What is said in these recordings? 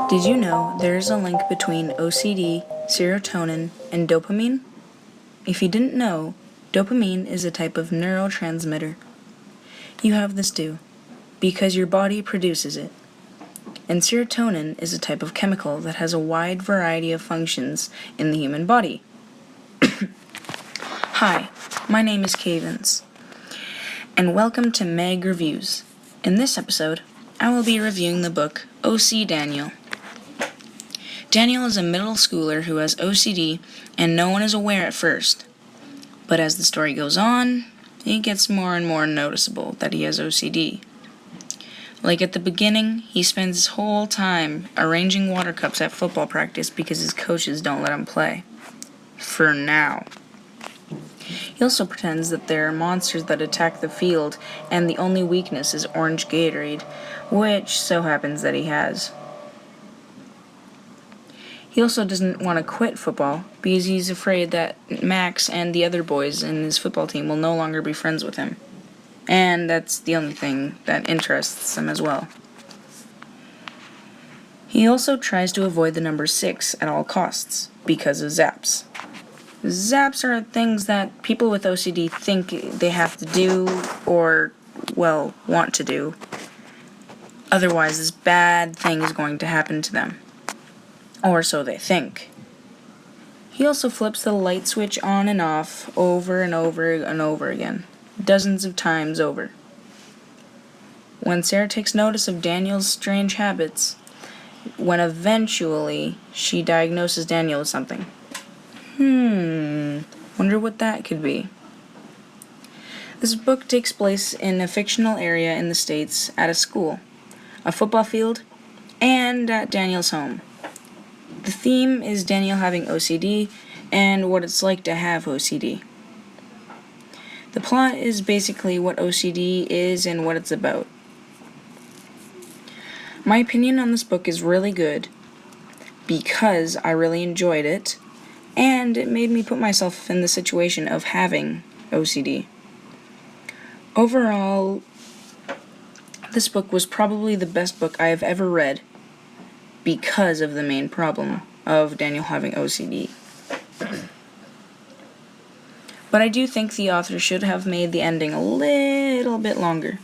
Did you know there's a link between OCD, serotonin, and dopamine? If you didn't know, dopamine is a type of neurotransmitter. You have this too, because your body produces it. And serotonin is a type of chemical that has a wide variety of functions in the human body. Hi, my name is Cavens, and welcome to Meg Reviews. In this episode, I will be reviewing the book O.C. Daniel. Daniel is a middle schooler who has OCD, and no one is aware at first. But as the story goes on, it gets more and more noticeable that he has OCD. Like at the beginning, he spends his whole time arranging water cups at football practice because his coaches don't let him play. For now. He also pretends that there are monsters that attack the field, and the only weakness is orange Gatorade, which so happens that he has. He also doesn't want to quit football because he's afraid that Max and the other boys in his football team will no longer be friends with him. And that's the only thing that interests him as well. He also tries to avoid the number 6 at all costs because of zaps. Zaps are things that people with OCD think they have to do or, want to do. Otherwise, this bad thing is going to happen to them. Or so they think. He also flips the light switch on and off over and over and over again, dozens of times over. When Sarah takes notice of Daniel's strange habits, when eventually she diagnoses Daniel with something. Wonder what that could be. This book takes place in a fictional area in the States at a school, a football field, and at Daniel's home. The theme is Daniel having OCD and what it's like to have OCD. The plot is basically what OCD is and what it's about. My opinion on this book is really good because I really enjoyed it and it made me put myself in the situation of having OCD. Overall, this book was probably the best book I have ever read because of the main problem of Daniel having OCD. But I do think the author should have made the ending a little bit longer.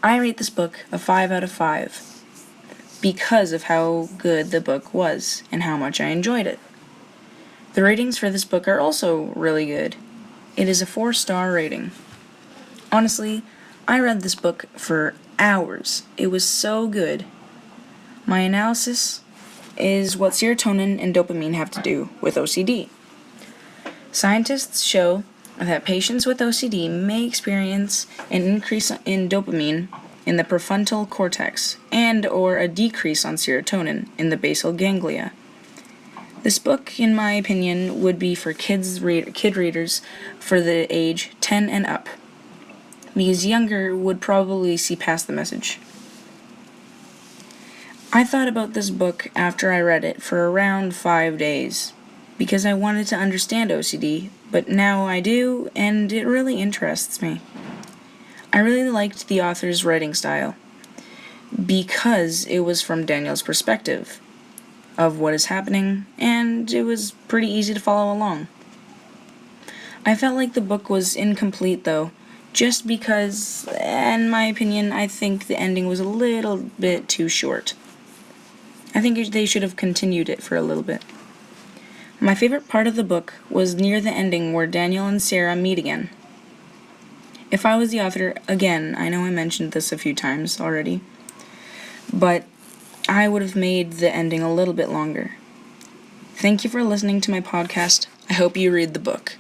I rate this book a 5 out of 5 because of how good the book was and how much I enjoyed it. The ratings for this book are also really good. It is a 4-star rating. Honestly, I read this book for hours. It was so good. My analysis is what serotonin and dopamine have to do with OCD. Scientists show that patients with OCD may experience an increase in dopamine in the prefrontal cortex and or a decrease on serotonin in the basal ganglia. This book, in my opinion, would be for kid readers for the age 10 and up, because younger would probably see past the message. I thought about this book after I read it for around 5 days, because I wanted to understand OCD, but now I do, and it really interests me. I really liked the author's writing style, because it was from Daniel's perspective of what is happening, and it was pretty easy to follow along. I felt like the book was incomplete, though, just because, in my opinion, I think the ending was a little bit too short. I think they should have continued it for a little bit. My favorite part of the book was near the ending where Daniel and Sarah meet again. If I was the author, again, I know I mentioned this a few times already, but I would have made the ending a little bit longer. Thank you for listening to my podcast. I hope you read the book.